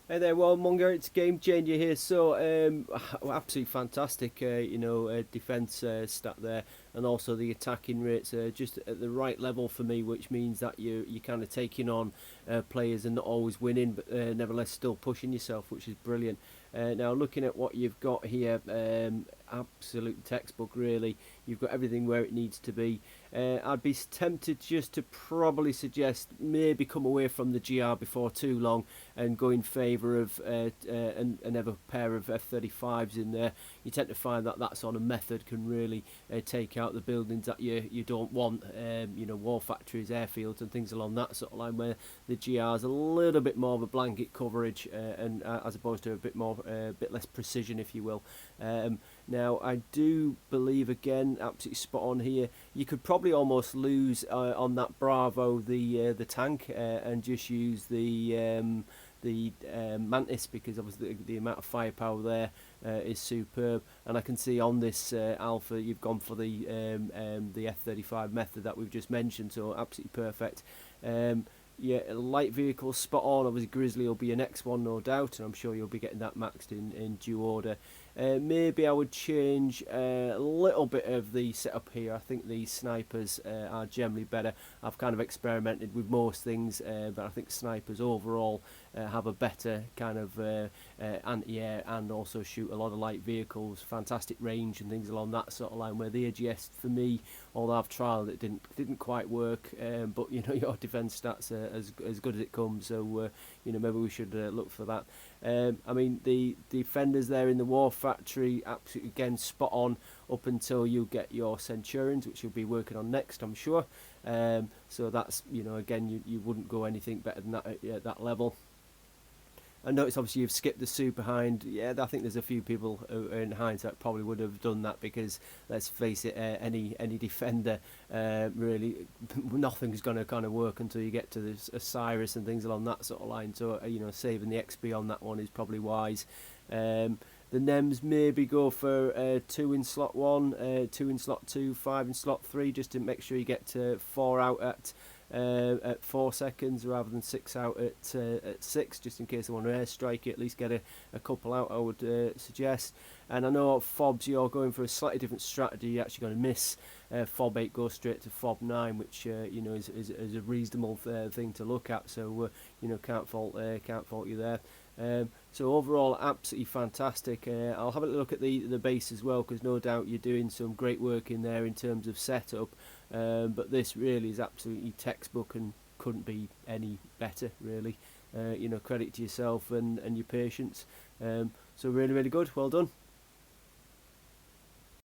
Hey there, well, Monger, it's Game Changer here. So, absolutely fantastic, defense stat there, and also the attacking rates just at the right level for me, which means that you kind of taking on players and not always winning, but nevertheless still pushing yourself, which is brilliant. Now, looking at what you've got here, absolute textbook, really. You've got everything where it needs to be. I'd be tempted just to probably suggest maybe come away from the GR before too long and go in favour of another pair of F-35s in there. You tend to find that that sort of method can really take out the buildings that you don't want, war factories, airfields and things along that sort of line, where the GR is a little bit more of a blanket coverage and as opposed to a bit less precision, if you will. Now, I do believe, again, absolutely spot on here, you could probably almost lose on that Bravo the tank and just use the Mantis, because obviously the amount of firepower there is superb. And I can see on this Alpha you've gone for the F-35 method that we've just mentioned, so absolutely perfect. Yeah, light vehicle spot on. Obviously, Grizzly will be your next one, no doubt, and I'm sure you'll be getting that maxed in due order. Maybe I would change a little bit of the setup here. I think the snipers are generally better. I've kind of experimented with most things, but I think snipers overall have a better kind of anti-air and also shoot a lot of light vehicles, fantastic range and things along that sort of line. Where the AGS, for me, although I've trialled it, didn't quite work. But your defence stats are as good as it comes. So maybe we should look for that. I mean, the defenders there in the War Factory, absolutely again spot on up until you get your Centurions, which you'll be working on next, I'm sure. So that's, again, you wouldn't go anything better than that at that level. I notice obviously you've skipped the super hind. Yeah, I think there's a few people who, in hindsight, probably would have done that because, let's face it, any defender really, nothing's going to kind of work until you get to this Osiris and things along that sort of line. So saving the XP on that one is probably wise. The NEMs maybe go for 2 in slot 1, 2 in slot 2, 5 in slot 3, just to make sure you get to 4 out at 4 seconds rather than 6 out at 6, just in case they want to airstrike you. At least get a couple out, I would suggest. And I know FOBs, you're going for a slightly different strategy. You're actually going to miss FOB 8, go straight to FOB 9, which is a reasonable thing to look at. So can't fault you there. So overall, absolutely fantastic. I'll have a look at the base as well, because no doubt you're doing some great work in there in terms of setup. But this really is absolutely textbook and couldn't be any better, really. Credit to yourself and your patience. So really, really good. Well done.